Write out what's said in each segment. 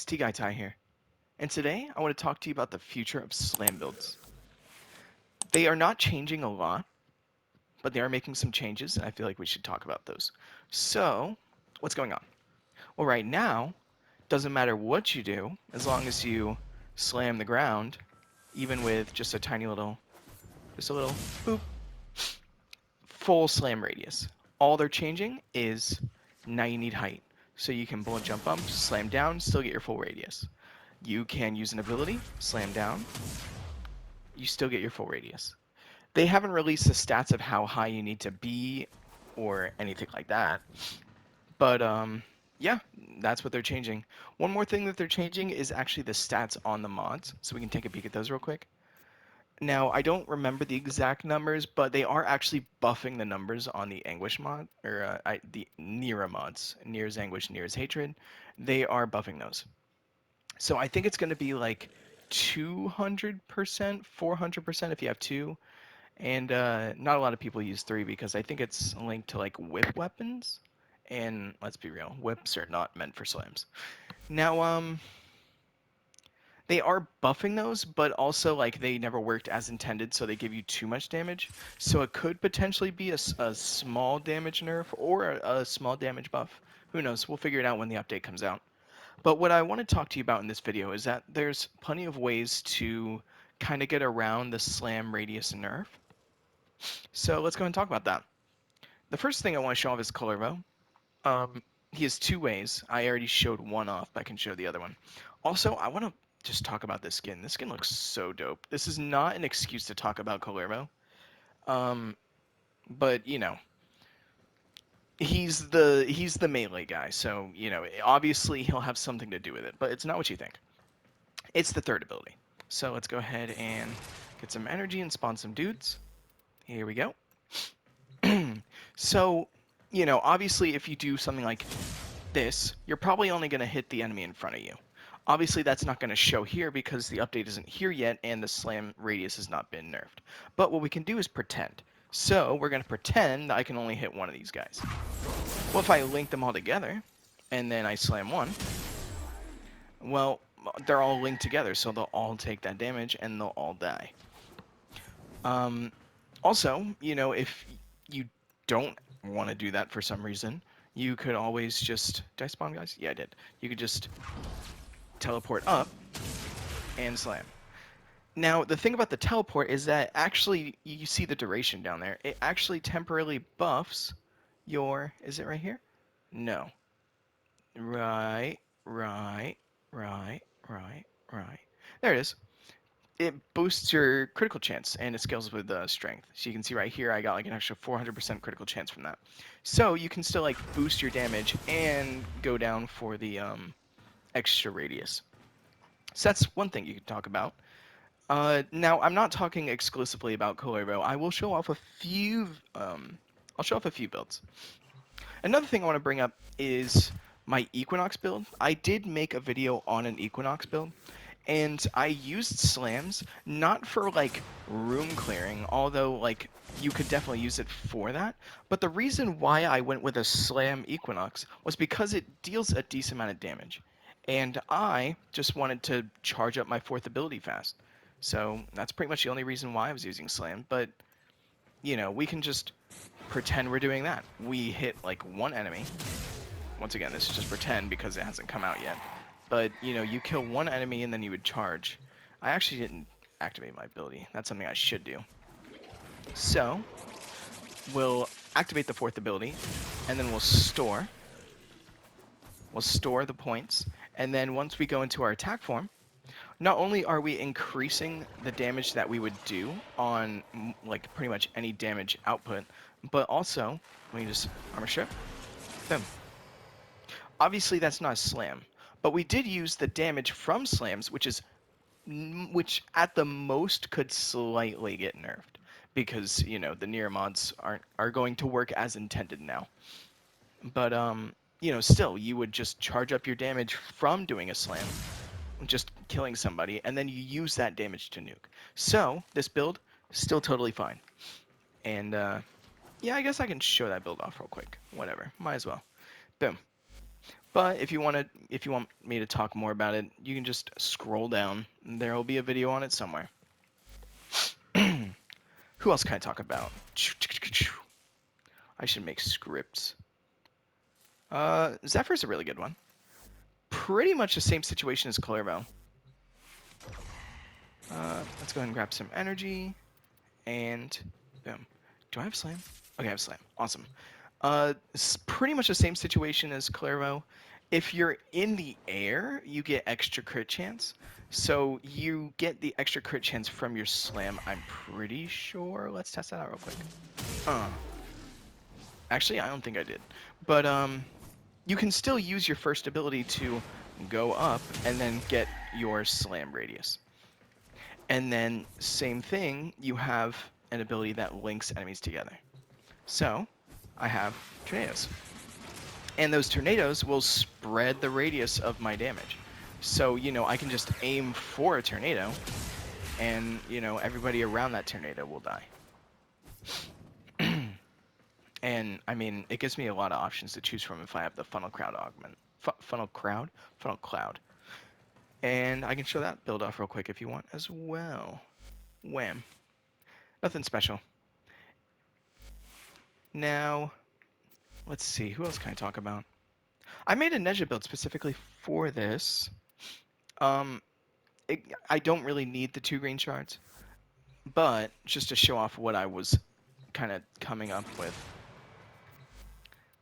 it's T-Guy Ty here, and today I want to talk to you about the future of slam builds. They are not changing a lot, but they are making some changes, and I feel like we should talk about those. So, what's going on? Well, right now, doesn't matter what you do, as long as you slam the ground, even with just a tiny little, just a little boop, full slam radius. All they're changing is now you need height. So you can bullet jump up, slam down, still get your full radius. You can use an ability, slam down, you still get your full radius. They haven't released the stats of how high you need to be or anything like that. But yeah, that's what they're changing. One more thing that they're changing is actually the stats on the mods. So we can take a peek at those real quick. Now, I don't remember the exact numbers, but they are actually buffing the numbers on the Anguish mod, or the Nira mods, Nira's Anguish, Nira's Hatred. They are buffing those. So I think it's going to be like 200%, 400% if you have two. And not a lot of people use three because I think it's linked to like whip weapons. And let's be real, whips are not meant for slams. Now, they are buffing those, but also like they never worked as intended, so they give you too much damage. So it could potentially be a small damage nerf or a small damage buff. Who knows? We'll figure it out when the update comes out. But what I want to talk to you about in this video is that there's plenty of ways to kind of get around the slam radius nerf. So let's go ahead and talk about that. The first thing I want to show off is Colorvo. He has two ways. I already showed one off, but I can show the other one. Also, I want to just talk about this skin. This skin looks so dope. This is not an excuse to talk about Colorvo. But you know, he's the melee guy, so you know, obviously he'll have something to do with it, but it's not what you think. It's the third ability. So let's go ahead and get some energy and spawn some dudes. Here we go. So, you know, obviously if you do something like this, you're probably only going to hit the enemy in front of you. Obviously that's not going to show here because the update isn't here yet and the slam radius has not been nerfed. But what we can do is pretend. So we're going to pretend that I can only hit one of these guys. Well, if I link them all together and then I slam one, well, they're all linked together, so they'll all take that damage and they'll all die. Also, you know, if you don't want to do that for some reason, you could always just... Did I spawn, guys? Yeah, I did. You could just teleport up and slam. Now, the thing about the teleport is that actually, you see the duration down there. It actually temporarily buffs your... Is it right here? No. Right. There it is. It boosts your critical chance and it scales with strength. So you can see right here I got like an extra 400% critical chance from that. So you can still like boost your damage and go down for the extra radius. So that's one thing you can talk about. Now I'm not talking exclusively about Colorvo. I will show off a few. I'll show off a few builds. Another thing I want to bring up is my Equinox build. I did make a video on an Equinox build. And I used slams not for like room clearing, although like you could definitely use it for that. But the reason why I went with a slam Equinox was because it deals a decent amount of damage. And I just wanted to charge up my fourth ability fast. So that's pretty much the only reason why I was using slam. But, you know, we can just pretend we're doing that. We hit like one enemy. Once again, this is just pretend because it hasn't come out yet. But, you know, you kill one enemy and then you would charge. I actually didn't activate my ability. That's something I should do. So, we'll activate the fourth ability, and then we'll store. We'll store the points, and then once we go into our attack form, not only are we increasing the damage that we would do on, like, pretty much any damage output, but also, let me just armor strip. Boom. Obviously, that's not a slam. But we did use the damage from slams, which at the most could slightly get nerfed because you know the Nier mods are going to work as intended now. But you know, still you would just charge up your damage from doing a slam, just killing somebody, and then you use that damage to nuke. So this build still totally fine. And yeah, I guess I can show that build off real quick. Whatever, might as well. Boom. But if you want me to talk more about it, you can just scroll down. There will be a video on it somewhere. Who else can I talk about? I should make scripts. Zephyr's a really good one. Pretty much the same situation as Clairvaux. Let's go ahead and grab some energy, and boom. Do I have slam? Okay, I have slam. Awesome. It's pretty much the same situation as Clairvaux. If you're in the air, you get extra crit chance. So you get the extra crit chance from your slam, I'm pretty sure. Let's test that out real quick. Actually, I don't think I did. But you can still use your first ability to go up and then get your slam radius. And then same thing, you have an ability that links enemies together. So I have tornadoes. And those tornadoes will spread the radius of my damage. So, I can just aim for a tornado, and, everybody around that tornado will die. And, I mean, it gives me a lot of options to choose from if I have the funnel cloud augment. Funnel cloud. And I can show that build off real quick if you want as well. Wham. Nothing special. Now, let's see. Who else can I talk about? I made a Nezha build specifically for this. I don't really need the 2 green shards, but just to show off what I was kind of coming up with.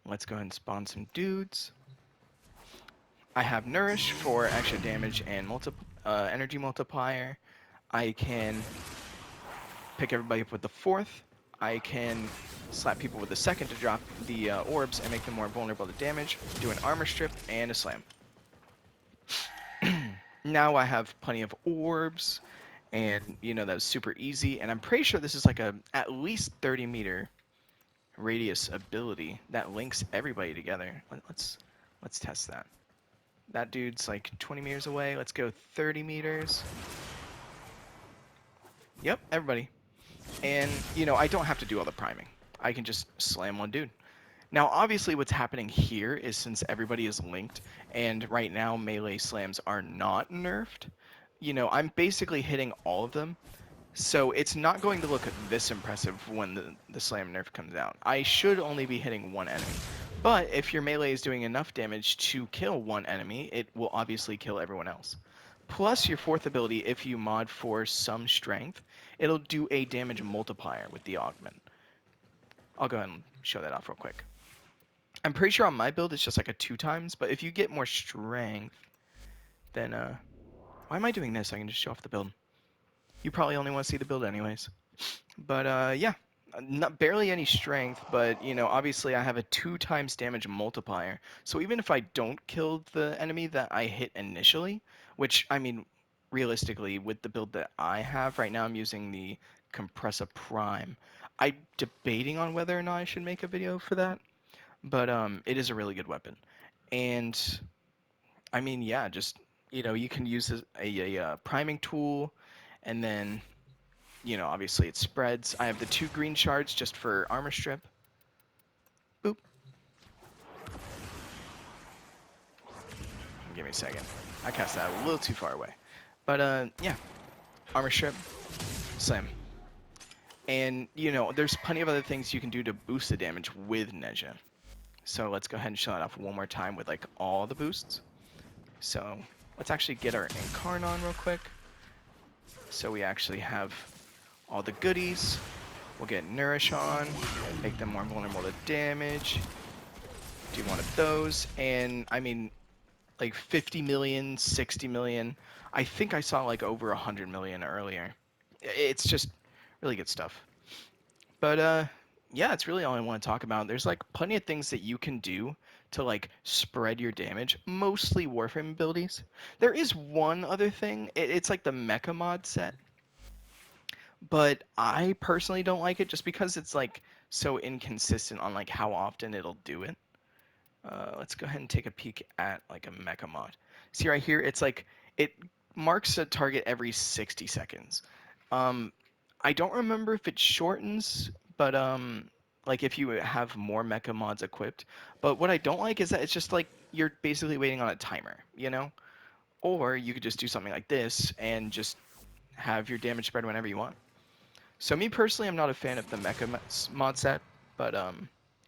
Let's go ahead and spawn some dudes. I have Nourish for extra damage and energy multiplier. I can pick everybody up with the 4th. I can slap people with the 2nd to drop the orbs and make them more vulnerable to damage. Do an armor strip and a slam. Now I have plenty of orbs, and that was super easy. And I'm pretty sure this is like at least 30-meter radius ability that links everybody together. Let's test that. That dude's like 20 meters away. Let's go 30 meters. Yep, everybody. And I don't have to do all the priming. I can just slam one dude. Now, obviously, what's happening here is since everybody is linked, and right now melee slams are not nerfed, I'm basically hitting all of them. So it's not going to look this impressive when the slam nerf comes out. I should only be hitting one enemy. But if your melee is doing enough damage to kill one enemy, it will obviously kill everyone else. Plus your 4th ability, if you mod for some strength, it'll do a damage multiplier with the augment. I'll go ahead and show that off real quick. I'm pretty sure on my build it's just like a 2 times, but if you get more strength, then why am I doing this? I can just show off the build. You probably only want to see the build anyways. But yeah, not barely any strength, but obviously I have a 2 times damage multiplier. So even if I don't kill the enemy that I hit initially, which I mean realistically with the build that I have right now, I'm using the Compressa Prime. I'm debating on whether or not I should make a video for that. But it is a really good weapon. And I mean, yeah, just you can use a priming tool, and then obviously it spreads. I have the 2 green shards just for armor strip. Boop. Give me a second. I cast that a little too far away. But yeah, armor strip, slam. And there's plenty of other things you can do to boost the damage with Nezha. So let's go ahead and show it off one more time with like all the boosts. So let's actually get our Incarn on real quick. So we actually have all the goodies. We'll get Nourish on, make them more vulnerable to damage. Do one of those, and I mean, like 50 million, 60 million. I think I saw like over 100 million earlier. It's just really good stuff. But yeah, it's really all I want to talk about. There's like plenty of things that you can do to like spread your damage, mostly Warframe abilities. There is one other thing. It's like the Mecha mod set. But I personally don't like it just because it's like so inconsistent on like how often it'll do it. Let's go ahead and take a peek at like a Mecha mod. See right here, it's like it marks a target every 60 seconds. I don't remember if it shortens, but like if you have more mecha mods equipped. But what I don't like is that it's just like you're basically waiting on a timer, you know? Or you could just do something like this and just have your damage spread whenever you want. So me personally, I'm not a fan of the mecha mod set, but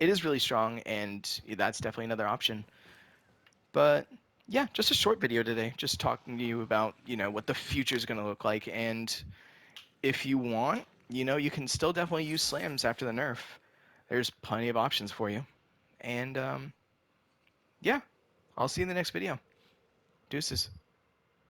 it is really strong, and that's definitely another option. But yeah, just a short video today, just talking to you about what the future is going to look like, and if you want, you can still definitely use slams after the nerf. There's plenty of options for you, and yeah, I'll see you in the next video. Deuces.